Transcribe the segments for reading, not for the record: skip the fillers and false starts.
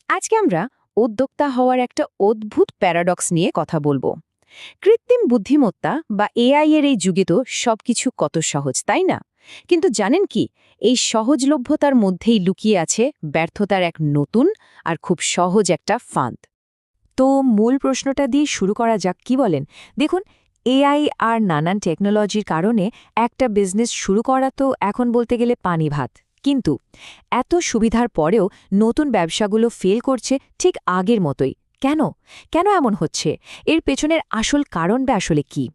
আজকে আমরা উদ্যোক্তা হওয়ার একটা অদ্ভুত প্যারাডক্স নিয়ে কথা বলবো। কৃত্রিম বুদ্ধিমত্তা বা এআই এর এই যুগে তো সবকিছু কত সহজ, তাই না? কিন্তু জানেন কি, এই সহজলভ্যতার মধ্যেই লুকিয়ে আছে ব্যর্থতার এক নতুন আর খুব সহজ একটা ফাঁদ। তো মূল প্রশ্নটা দিয়ে শুরু করা যাক, কি বলেন? দেখুন, এআই আর নানান টেকনোলজির কারণে একটা বিজনেস শুরু করা তো এখন বলতে গেলে পানি ভাত। কিন্তু এত সুবিধার পরেও নতুন ব্যবসাগুলো ফেল করছে ঠিক আগের মতোই। কেন? কেন এমন হচ্ছে? এর পেছনের আসল কারণটা আসলে কি?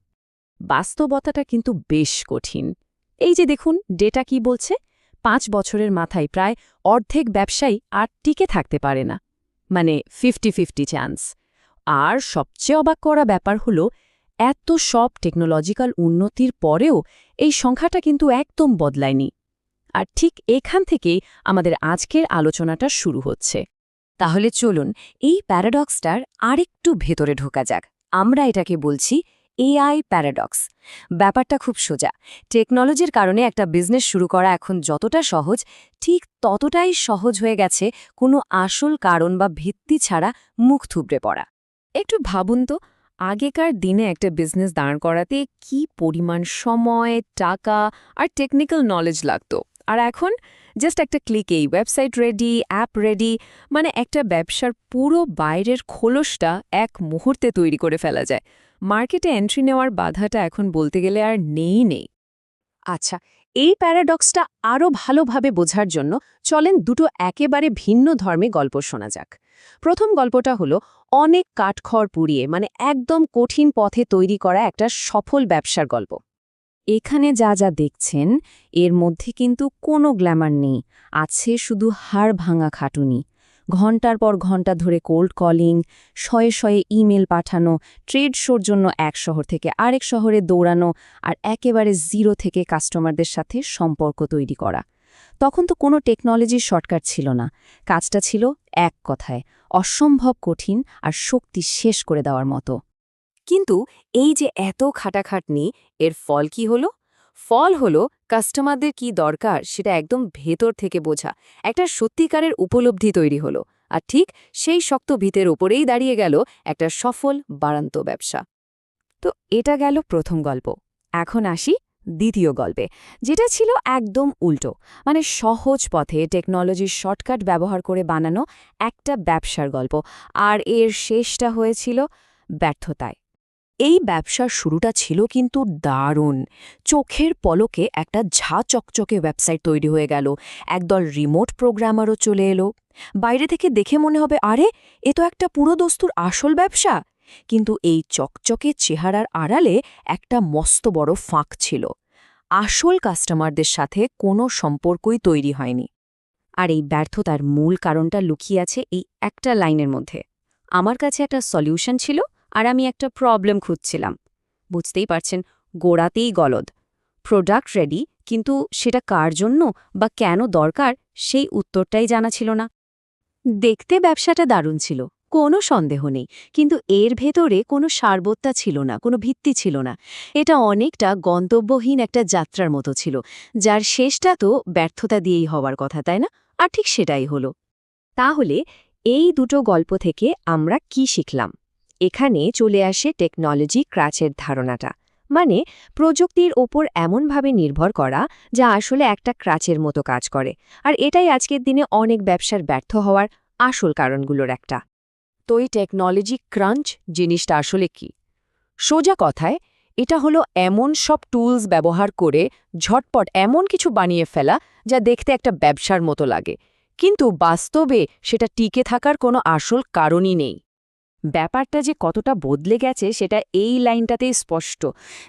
বাস্তবতাটা কিন্তু বেশ কঠিন। এই যে দেখুন, ডেটা কি বলছে, 5 বছরের মাথায় প্রায় অর্ধেক ব্যবসায়ী আর টিকে থাকতে পারে না। মানে 50-50 চান্স। আর সবচেয়ে অবাক করা ব্যাপার হলো, এত সব টেকনোলজিক্যাল উন্নতির পরেও এই সংখ্যাটা কিন্তু একদম বদলায়নি। আর ঠিক এখান থেকেই আমাদের আজকের আলোচনাটা শুরু হচ্ছে। তাহলে চলুন এই প্যারাডক্সটার আরেকটু ভেতরে ঢোকা যাক। আমরা এটাকে বলছি এআই প্যারাডক্স। ব্যাপারটা খুব সোজা। টেকনোলজির কারণে একটা বিজনেস শুরু করা এখন যতটা সহজ, ঠিক ততটাই সহজ হয়ে গেছে কোনো আসল কারণ বা ভিত্তি ছাড়া মুখ থুবড়ে পড়া। একটু ভাবুন তো, আগেকার দিনে একটা বিজনেস দাঁড় করাতে কি পরিমাণ সময়, টাকা আর টেকনিক্যাল নলেজ লাগতো। আর এখন জাস্ট একটা ক্লিকেই ওয়েবসাইট রেডি, অ্যাপ রেডি, মানে একটা ব্যবসার পুরো বাইরের খোলসটা এক মুহূর্তে তৈরি করে ফেলা যায়। মার্কেটে এন্ট্রি নেওয়ার বাধাটা এখন বলতে গেলে আর নেই। আচ্ছা, এই প্যারাডক্সটা আরও ভালোভাবে বোঝার জন্য চলেন দুটো একেবারে ভিন্ন ধর্মে গল্প শোনা যাক। প্রথম গল্পটা হলো অনেক কাঠখড় পুড়িয়ে, মানে একদম কঠিন পথে তৈরি করা একটা সফল ব্যবসার গল্প। এখানে যা যা দেখছেন, এর মধ্যে কিন্তু কোনো গ্ল্যামার নেই। আছে শুধু হাড় ভাঙা খাটুনি। ঘণ্টার পর ঘণ্টা ধরে কোল্ড কলিং, শয়ে শয়ে ইমেল পাঠানো, ট্রেড শোর জন্য এক শহর থেকে আরেক শহরে দৌড়ানো, আর একেবারে জিরো থেকে কাস্টমারদের সাথে সম্পর্ক তৈরি করা। তখন তো কোনো টেকনোলজির শর্টকাট ছিল না। কাজটা ছিল এক কথায় অসম্ভব কঠিন আর শক্তি শেষ করে দেওয়ার মতো। কিন্তু এই যে এত খাটাখাটনি, এর ফল কি হলো? ফল হলো কাস্টমারদের কি দরকার সেটা একদম ভেতর থেকে বোঝা একটা সত্যিকারের উপলব্ধি তৈরি হলো। আর ঠিক সেই শক্ত ভিতের ওপরেই দাঁড়িয়ে গেল একটা সফল বারান্ত ব্যবসা। তো এটা গেল প্রথম গল্প। এখন আসি দ্বিতীয় গল্পে, যেটা ছিল একদম উল্টো। মানে সহজ পথে টেকনোলজির শর্টকাট ব্যবহার করে বানানো একটা ব্যবসার গল্প। আর এর শেষটা হয়েছিল ব্যর্থতায়। এই ব্যবসার শুরুটা ছিল কিন্তু দারুণ। চোখের পলকে একটা ঝা চকচকে ওয়েবসাইট তৈরি হয়ে গেল, একদল রিমোট প্রোগ্রামারও চলে এলো। বাইরে থেকে দেখে মনে হবে, আরে এ তো একটা পুরোদস্তুর আসল ব্যবসা। কিন্তু এই চকচকে চেহারার আড়ালে একটা মস্ত বড় ফাঁক ছিল। আসল কাস্টমারদের সাথে কোনো সম্পর্কই তৈরি হয়নি। আর এই ব্যর্থতার মূল কারণটা লুকিয়ে আছে এই একটা লাইনের মধ্যে: আমার কাছে একটা সলিউশন ছিল, আর আমি একটা প্রবলেম খুঁজছিলাম। বুঝতেই পারছেন, গোড়াতেই গলদ। প্রোডাক্ট রেডি, কিন্তু সেটা কার জন্য বা কেন দরকার সেই উত্তরটাই জানা ছিল না। দেখতে ব্যবসাটা দারুণ ছিল, কোনো সন্দেহ নেই, কিন্তু এর ভেতরে কোনো সারবত্তা ছিল না, কোনো ভিত্তি ছিল না। এটা অনেকটা গন্তব্যহীন একটা যাত্রার মতো ছিল, যার শেষটা তো ব্যর্থতা দিয়েই হওয়ার কথা, তাই না? আর ঠিক সেটাই হলো। তাহলে এই দুটো গল্প থেকে আমরা কি শিখলাম? এখানে চলে আসে টেকনোলজি ক্রাচের ধারণাটা, মানে প্রযুক্তির ওপর এমনভাবে নির্ভর করা যা আসলে একটা ক্রাচের মতো কাজ করে। আর এটাই আজকের দিনে অনেক ব্যবসার ব্যর্থ হওয়ার আসল কারণগুলোর একটা। তো এই টেকনোলজি ক্রাঞ্চ জিনিসটা আসলে কি? সোজা কথায়, এটা হলো এমন সব টুলস ব্যবহার করে ঝটপট এমন কিছু বানিয়ে ফেলা যা দেখতে একটা ব্যবসার মতো লাগে, কিন্তু বাস্তবে সেটা টিকে থাকার কোনো আসল কারণই নেই। ব্যাপারটা যে কতটা বদলে গেছে সেটা এই লাইনটাতেই স্পষ্ট।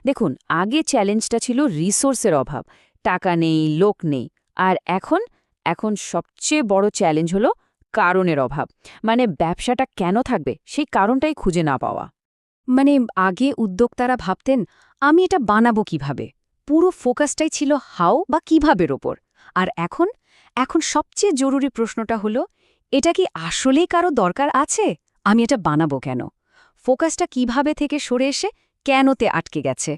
দেখুন, আগে চ্যালেঞ্জটা ছিল রিসোর্সের অভাব, টাকা নেই, লোক নেই। আর এখন এখন সবচেয়ে বড় চ্যালেঞ্জ হলো কারণের অভাব। মানে ব্যবসাটা কেন থাকবে সেই কারণটাই খুঁজে না পাওয়া। মানে আগে উদ্যোক্তারা ভাবতেন, আমি এটা বানাবো কিভাবে, পুরো ফোকাসটাই ছিল হাও বা কিভাবের ওপর। আর এখন এখন সবচেয়ে জরুরি প্রশ্নটা হলো, এটা কি আসলেই কারো দরকার আছে? আমি এটা বানাবো কেন? ফোকাসটা কিভাবে থেকে সরে এসে কেনতে আটকে গেছে।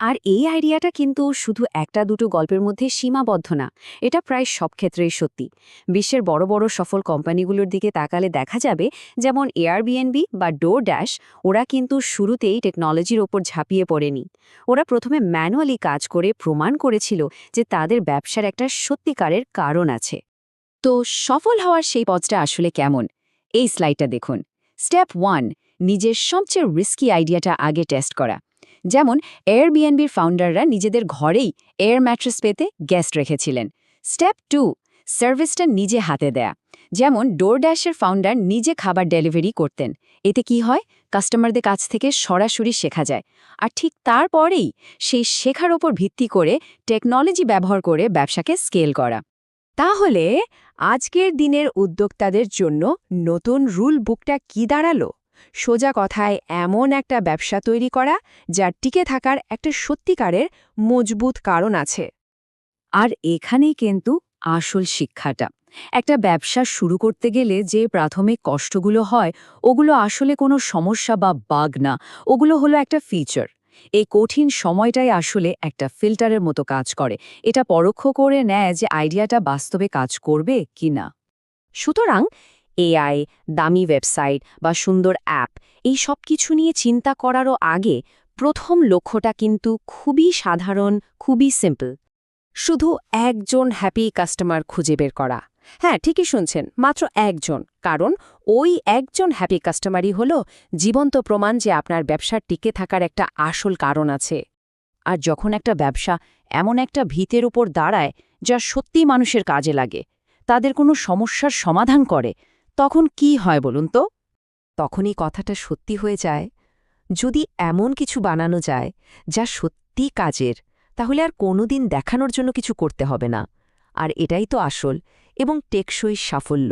আর এই আইডিয়াটা কিন্তু শুধু একটা দুটো গল্পের মধ্যে সীমাবদ্ধ না, এটা প্রায় সব ক্ষেত্রেই সত্যি। বিশ্বের বড় বড় সফল কোম্পানিগুলোর দিকে তাকালে দেখা যাবে, যেমন এয়ারবিএনবি বা ডোরড্যাশ, ওরা কিন্তু শুরুতেই টেকনোলজির ওপর ঝাঁপিয়ে পড়েনি। ওরা প্রথমে ম্যানুয়ালি কাজ করে প্রমাণ করেছিল যে তাদের ব্যবসার একটা সত্যিকারের কারণ আছে। তো সফল হওয়ার সেই পথটা আসলে কেমন? এই স্লাইডটা দেখুন। স্টেপ 1, নিজের সবচেয়ে রিস্কি আইডিয়াটা আগে টেস্ট করা। যেমন এয়ারবিএনবির ফাউন্ডাররা নিজেদের ঘরেই এয়ার ম্যাট্রেস পেতে গেস্ট রেখেছিলেন। স্টেপ 2, সার্ভিসটা নিজে হাতে দেয়া। যেমন ডোরড্যাশের ফাউন্ডার নিজে খাবার ডেলিভারি করতেন। এতে কি হয়, কাস্টমারদের কাছ থেকে সরাসরি শেখা যায়। আর ঠিক তারপরেই সেই শেখার ওপর ভিত্তি করে টেকনোলজি ব্যবহার করে ব্যবসাকে স্কেল করা। তাহলে আজকের দিনের উদ্যোক্তাদের জন্য নতুন রুল বুকটা কি দাঁড়ালো? সোজা কথায় এমন একটা ব্যবসা তৈরি করা যার টিকে থাকার একটা সত্যিকারের মজবুত কারণ আছে। আর এখানেই কিন্তু আসল শিক্ষাটা। একটা ব্যবসা শুরু করতে গেলে যে প্রাথমিক কষ্টগুলো হয়, ওগুলো আসলে কোনো সমস্যা বা বাগ না, ওগুলো হলো একটা ফিচার। এই কঠিন সময়টাই আসলে একটা ফিল্টারের মতো কাজ করে, এটা পরোক্ষ করে নেয় যে আইডিয়াটা বাস্তবে কাজ করবে কি না। সুতরাং এআই, দামি ওয়েবসাইট বা সুন্দর অ্যাপ, এই সব কিছু নিয়ে চিন্তা করারও আগে প্রথম লক্ষ্যটা কিন্তু খুবই সাধারণ, খুবই সিম্পল। শুধু একজন হ্যাপি কাস্টমার খুঁজে বের করা। হ্যাঁ, ঠিকই শুনছেন, মাত্র একজন। কারণ ওই একজন হ্যাপি কাস্টমারই হলো জীবন্ত প্রমাণ যে আপনার ব্যবসার টিকে থাকার একটা আসল কারণ আছে। আর যখন একটা ব্যবসা এমন একটা ভিতের উপর দাঁড়ায় যা সত্যি মানুষের কাজে লাগে, তাদের কোনো সমস্যার সমাধান করে, তখন কি হয় বলুন তো? তখনই কথাটা সত্যি হয়ে যায়। যদি এমন কিছু বানানো যায় যা সত্যি কাজের, তাহলে আর কোনোদিন দেখানোর জন্য কিছু করতে হবে না। আর এটাই তো আসল এবং টেকসই সাফল্য।